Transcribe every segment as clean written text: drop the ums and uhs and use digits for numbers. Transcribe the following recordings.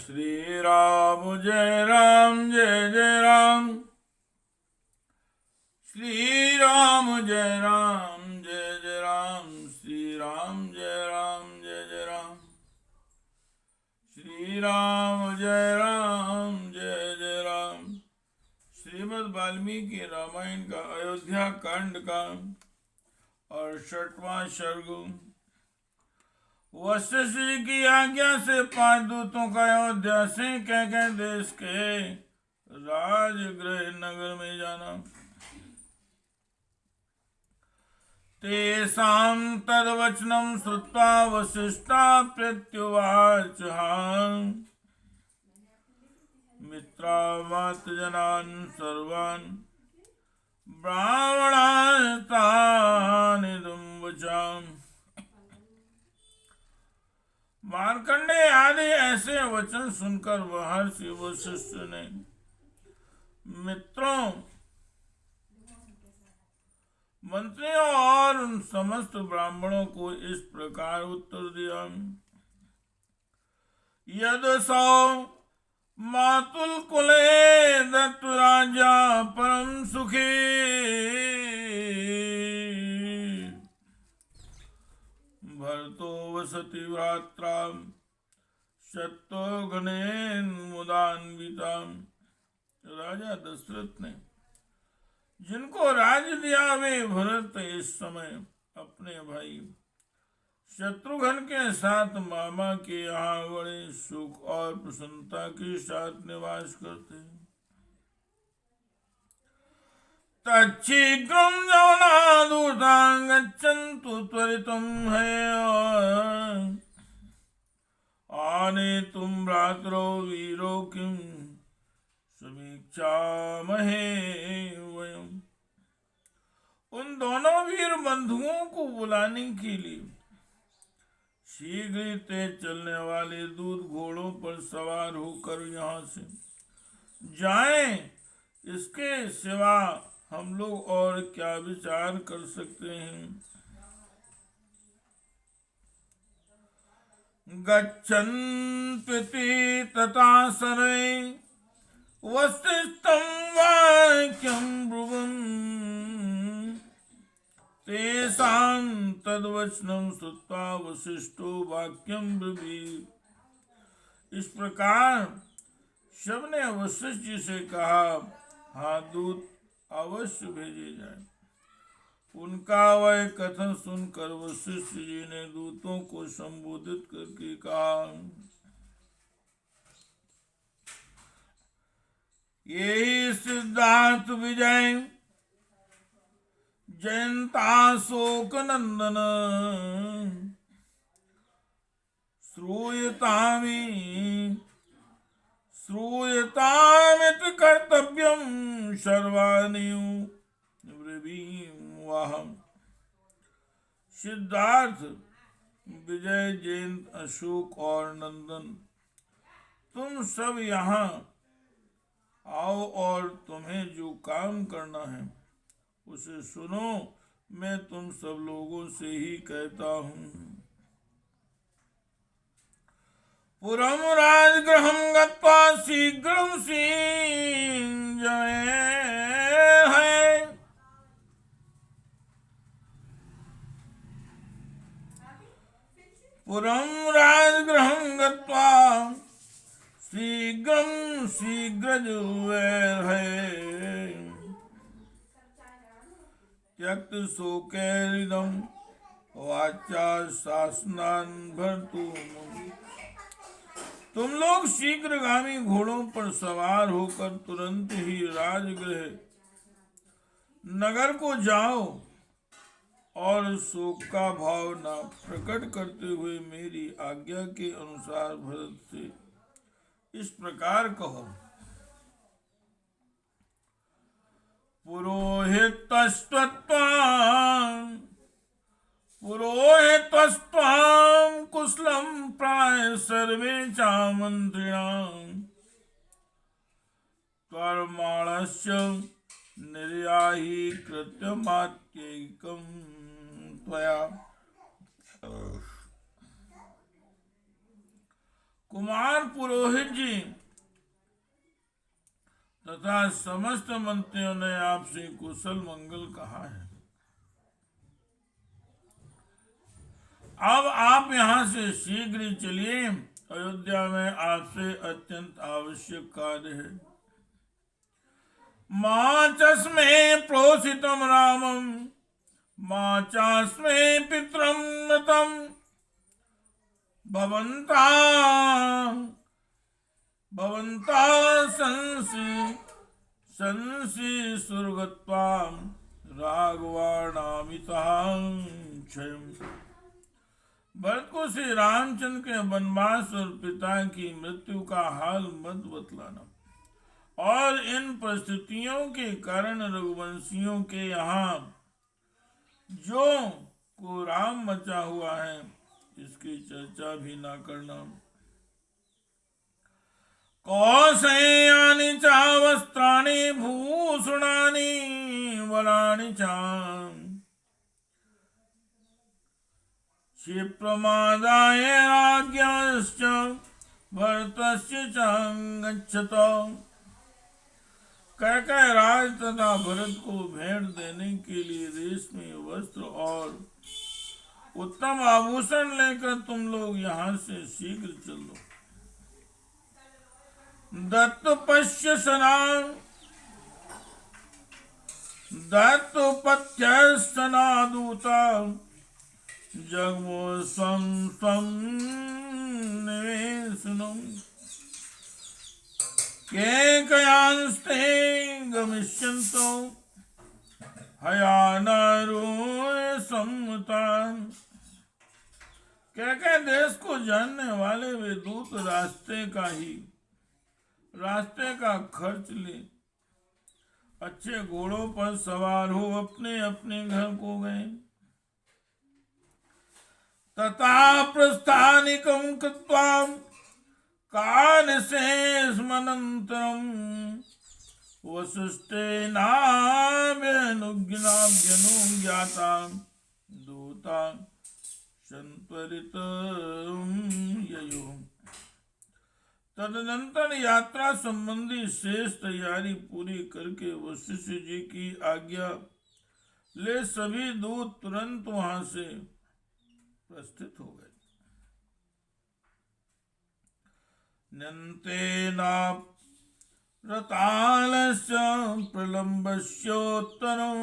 श्री राम जय जय राम। श्री राम जय जय राम। श्री राम जय जय राम। श्री राम जय जय राम। श्रीमद् वाल्मीकि रामायण का अयोध्या कांड का 68वां सर्ग। वशिष्ठ जी की आज्ञा से 5 दूतों का अयोध्या से कह देश के राजगृह नगर में जाना। तेषां तद्वचनं श्रुत्वा वसिष्ठा प्रत्युवाच मित्रावातजनान् सर्वान् ब्राह्मणान् तानिदं वचाम्। मार्कंडेय आदि ऐसे वचन सुनकर महर्षि वशिष्ठ ने मित्रों, मंत्रियों और उन समस्त ब्राह्मणों को इस प्रकार उत्तर दिया। यदसौ मातुल कुले दत्त राजा परम सुखी भरतो वसति भ्रात्रा शत्रुघ्नेन मुदान्विता। राजा दशरथ ने जिनको राज दिया वे भरत इस समय अपने भाई शत्रुघ्न के साथ मामा के यहाँ बड़े सुख और प्रसन्नता के साथ निवास करते हैं। तच्छीघ्रं यवनादूतां गच्छन्तु त्वरितं है आनेतुं भ्रातरो वीरो किं समीक्षामहे वयम्। उन दोनों वीर बंधुओं को बुलाने के लिए शीघ्र ही तेज चलने वाले दूत घोड़ों पर सवार होकर यहाँ से जाएं। इसके सिवा हम लोग और क्या विचार कर सकते हैं। गच्छन्त्विति तथा सर्वे वसिष्ठं वाक्यं ब्रुवन् तेषां तद्वचनं श्रुत्वा वसिष्ठो वाक्यं ब्रवीत्। इस प्रकार सबने वशिष्ठ जी से कहा, हाँ दूत अवश्य भेजे जाए। उनका वह कथन सुनकर वशिष्ठ जी ने दूतों को संबोधित करके कहा, यही सिद्धार्थ विजय जयंता शोक नंदन श्रूयतामित कर्तव्यम सर्वानियु ब्रवीमहम्। सिद्धार्थ, विजय, जयंत, अशोक और नंदन, तुम सब यहाँ आओ और तुम्हें जो काम करना है उसे सुनो। मैं तुम सब लोगों से ही कहता हूँ। पुरम राजगृहं गत्वा शीघ्रं सिञ्जये है। पुरम राजगृहं गत्वा शीघ्रं शीघ्रजुवे है। त्यक्त शोकैरिदं वाचा शासनान् भर्तुम्। तुम लोग शीघ्रगामी घोड़ों पर सवार होकर तुरंत ही राजगृह नगर को जाओ और शोक का भाव न प्रकट करते हुए मेरी आज्ञा के अनुसार भरत से इस प्रकार कहो। पुरोहितस्त्वां कुशलं प्राय सर्वे चामन्त्रिणां कर्माणस्य निर्याहि कृत्यमात्यैकं त्वया। कुमार पुरोहित जी तथा समस्त मंत्रियों ने आपसे कुशल मंगल कहा है। अब आप यहाँ से शीघ्र ही चलिए, अयोध्या में आपसे अत्यंत आवश्यक कार्य है। मां चस्मे प्रोषितम रामम मां चास्मे पितरम मृतम भवन्ता संसि सुरगत्वाम राघवाणामितां क्षयम्। भरत को श्री रामचंद्र के वनवास और पिता की मृत्यु का हाल मत बतलाना, और इन परिस्थितियों के कारण रघुवंशियों के यहाँ जो कुराम मचा हुआ है इसकी चर्चा भी ना करना। कौशयानि च वस्त्राणि भूषणानि वराणि च क्षिप्रमादाय राज्ञश्च भरतस्य च गच्छतो। कैकेयी राज तथा भरत को भेंट देने के लिए रेशमी वस्त्र और उत्तम आभूषण लेकर तुम लोग यहाँ से शीघ्र चलो। दत्तपश्य सना दत्तपथ्यस्तनादूता जगमो स्वं स्वं निवेशनम् केकयांस्ते गमिष्यन्तो हयानारूय सम्मुतान्। कैकेयी देश को जानने वाले वे दूत रास्ते का खर्च ले अच्छे घोड़ों पर सवार हो अपने अपने घर को गए। तथा प्रस्थानिकं कृत्वा कानसेस्मनन्तरं वसिष्ठेनाभ्यनुज्ञाता दूता संत्वरितं ययुः। तदनंतर यात्रा संबंधी शेष तैयारी पूरी करके वशिष्ठ जी की आज्ञा ले सभी दूत तुरंत वहां से प्रस्थित हो गए। नन्तेना रतालस्य प्रलम्बस्योत्तरं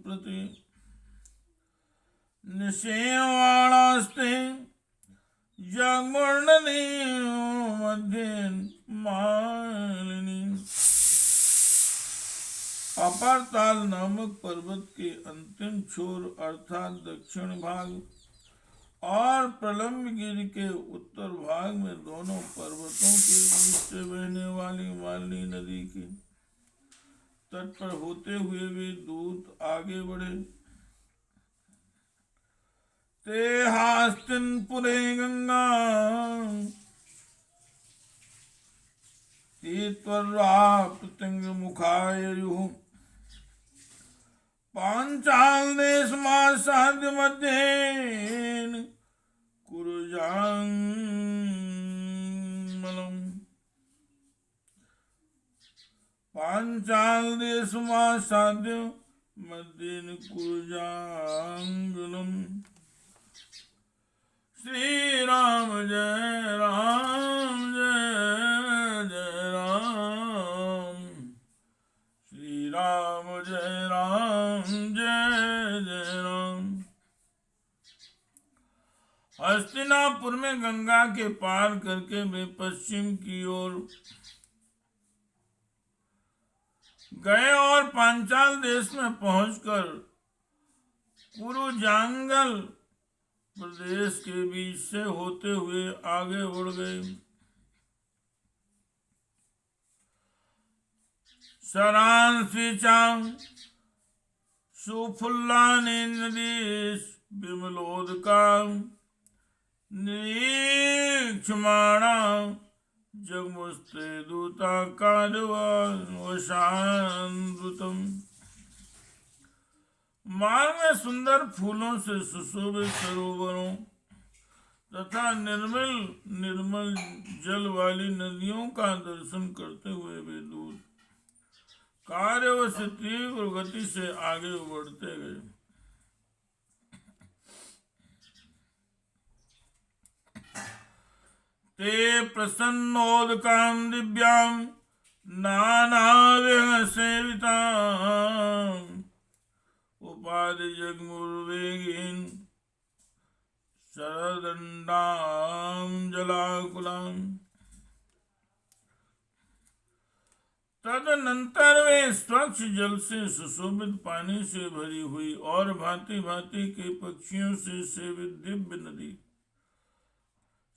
प्रति निषेवाणास्ते जगमर्णने मध्ये मालिनी। अपारताल नामक पर्वत के अंतिम छोर अर्थात दक्षिण भाग और प्रलम्ब गिरि के उत्तर भाग में दोनों पर्वतों के बीच से बहने वाली मालिनी नदी के तट पर होते हुए वे दूत आगे बढ़े। ते हास्तिनपुरे गंगा तीर्थराप्तिंग मुखायुः पांचाल देश साध्य मध्येन कुरुजांगलम। पांचाल देश साध्य मध्येन कुरुजांगलम। श्री राम जय राम जय जय राम। श्री राम जय राम जय जय राम। हस्तिनापुर में गंगा के पार करके वे पश्चिम की ओर गए और पांचाल देश में पहुंचकर कुरुजांगल प्रदेश के बीच से होते हुए आगे बढ़ गए। सरांसी चांग सुफुल्लानि नदीश विमलोदका निरीक्षमाणा जगमुस्ते दूता कादवाशान्तुतम्। मार्ग में सुंदर फूलों से सुशोभित सरोवरों तथा निर्मल निर्मल जल वाली नदियों का दर्शन करते हुए वे दूत कार्यवश तीव्र गति से आगे बढ़ते गए। ते प्रसन्नोदकां दिव्यां नानाविध सेवितां उपाधि जगमुर्वेगीन शरदंडां जलाकुलां। तदनंतर वे स्वच्छ जल से सुशोभित पानी से भरी हुई और भांति भांति के पक्षियों से सेवित दिव्य नदी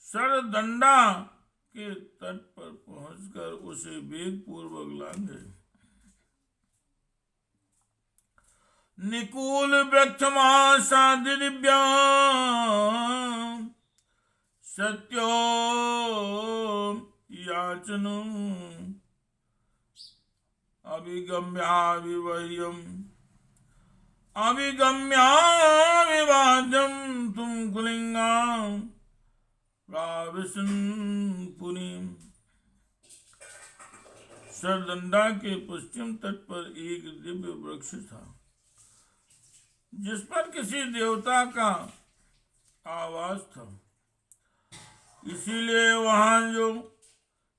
शरदंडा के तट पर पहुंचकर उसे वेग पूर्वक लांघे। निकूल वृक्षमासाद्य दिव्या सत्यो याचनो अभिगम्याविवाह्यम अभिगम्याविवाद्यम तुम कुलिंगा प्राविशन पुनीम। शरदंडा के पश्चिम तट पर एक दिव्य वृक्ष था जिस पर किसी देवता का आवास था, इसीलिए वहां जो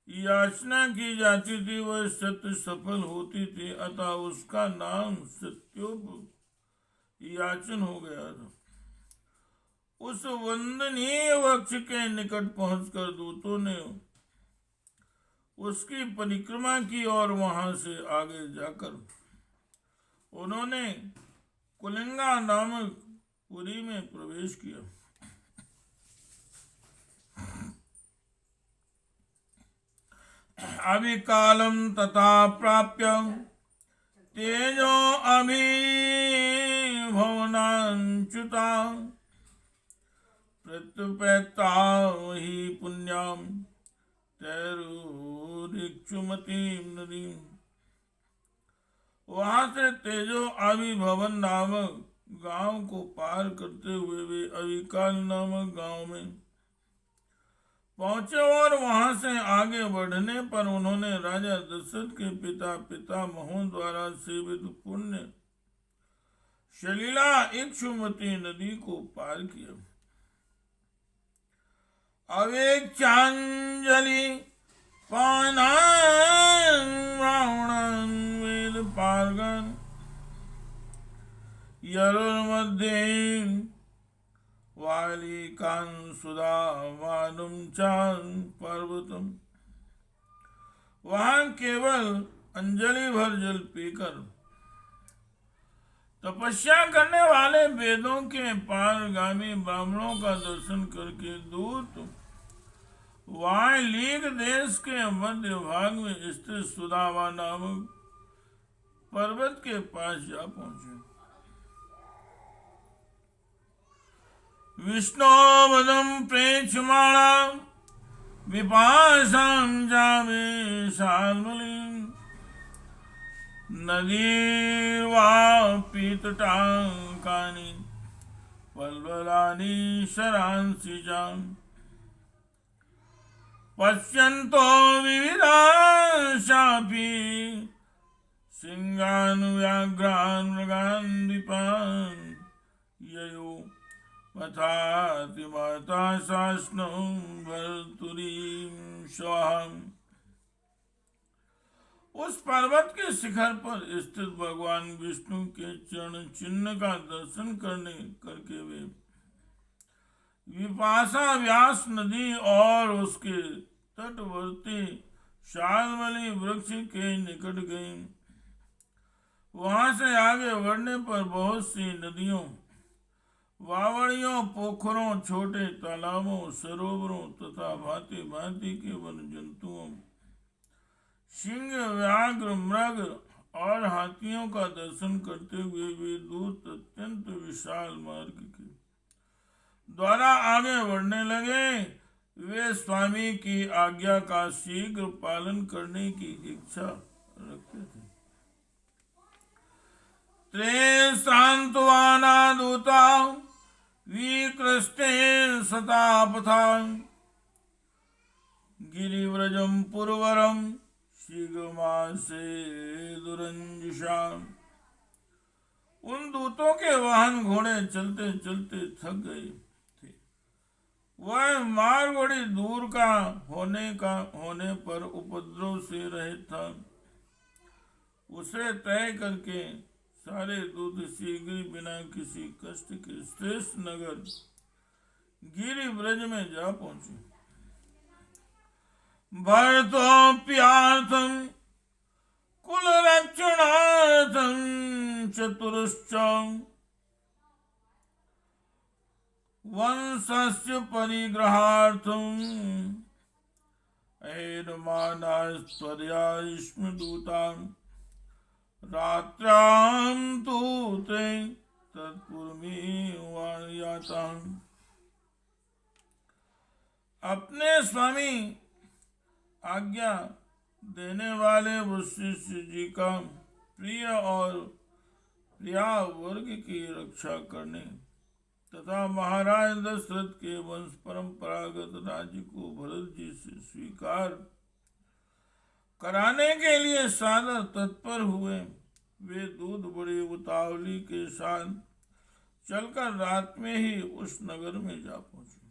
याचना की जाती थी वह सत्य सफल होती थी, अतः उसका नाम सत्योप याचन हो गया था। उस वंदनीय वृक्ष के निकट पहुंचकर दूतों ने उसकी परिक्रमा की और वहां से आगे जाकर उन्होंने कुलिंगा नामक पुरी में प्रवेश किया। अभिकालम तथा प्राप्य तेजो अभिभवनाच्युता प्रत्युपैता ही पुण्याम तैरुरिक्षुमतीं नदीं। वहां से तेजो अभिभवन नामक गांव को पार करते हुए वे अविकाल नामक गांव में पहुंचे और वहां से आगे बढ़ने पर उन्होंने राजा दशरथ के पिता पितामहों द्वारा सेवित पुण्य सलीला इक्षुमती नदी को पार किया। अवेक्षांजलि पानान् रावणान् वेद पार्गन् यरुर्मध्ये वालिकान् सुधामानुं चान् पर्वतम्। वहां केवल अंजलि भर जल पीकर तपस्या करने वाले वेदों के पारगामी ब्राह्मणों का दर्शन करके दूत वालीक देश के मध्य भाग में स्थित सुदामा नामक पर्वत के पास जा पहुंचे। विष्णोवदं प्रेक्षमाणा विपाशां जामे शाल्मलीं नदीर्वापि तटाकानि पल्वलानि शरांसि चाम्। पश्यन्तो विविधाशापि सिंहान् व्याघ्रान् मृगान् विपान् ययो पथाति माता शास्नो भर्तुरीं स्वाहाम्। उस पर्वत के शिखर पर स्थित भगवान विष्णु के चरण चिन्ह का दर्शन करके वे विपाशा व्यास नदी और उसके तटवर्ती शाल्मली वृक्ष के निकट गई। वहां से आगे बढ़ने पर बहुत सी नदियों, वावड़ियों, पोखरों, छोटे तालाबों, सरोवरों तथा भांति भांति के वन जंतुओं, सिंह, व्याघ्र, मृग और हाथियों का दर्शन करते हुए वे दूत अत्यंत विशाल मार्ग के द्वारा आगे बढ़ने लगे। वे स्वामी की आज्ञा का शीघ्र पालन करने की इच्छा रखते थे। त्रे शांतवाना दूता विकृष्टे सतापथा गिरिव्रजं पुरवरं शीघ्रमासे दुरंजुषा। उन दूतों के वाहन घोड़े चलते चलते थक गए थे। वह मार्ग बड़ी दूर का होने पर उपद्रव से रहित था। उसे तय करके सारे दूत शीघ्र बिना किसी कष्ट के श्रेष्ठ नगर गिरिव्रज में जा पहुंचे। भरतोप्यार्थं कुल रक्षणार्थं चतुरश्च वंशस्य परिग्रहार्थं ऐरमानास्त्वया स्मृदूताम् रात्रां तु ते तत्पूर्वमेवायाताम्। अपने स्वामी आज्ञा देने वाले वशिष्ठ जी का प्रिय और प्रिया वर्ग की रक्षा करने तथा महाराज दशरथ के वंश परंपरागत राज्य को भरत जी से स्वीकार कराने के लिए सादर तत्पर हुए। वे दूत बड़ी उतावली के साथ चलकर रात में ही उस नगर में जा पहुंचे।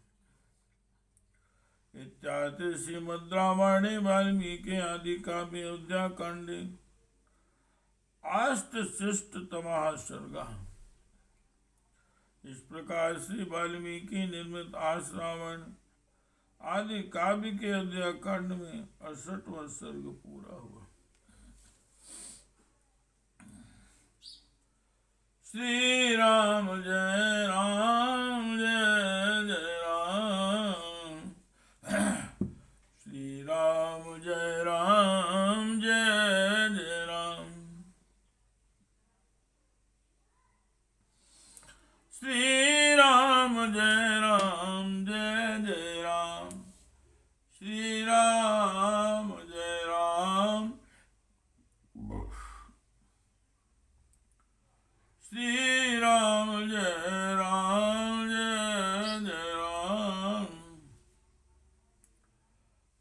इत्यादि श्रीमद् रामायणे वाल्मीकि आदि काव्ये अयोध्या कांडे अष्टशिष्टतमः सर्गः। इस प्रकार श्री वाल्मीकि निर्मित आस रामायण आदि काव्य के अयोध्या कांड में 68वां सर्ग पूरा हुआ। श्री राम जय राम जय जय राम। श्री राम जय राम जय जय राम। श्री राम जय राम जय जय राम। श्री राम जय राम। श्री राम जय राम जय जय राम।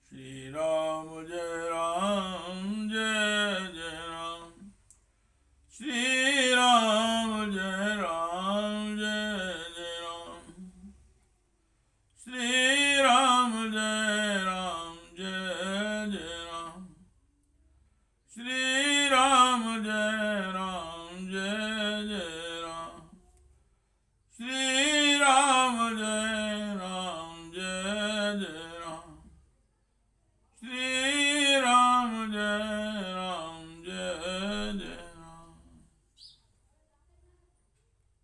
श्री राम जय राम जय जय राम। श्री राम जय राम जय जय राम। श्री राम जय राम जय जय राम। श्री राम जय राम जय जय राम। श्री राम जय राम जय जय राम। श्री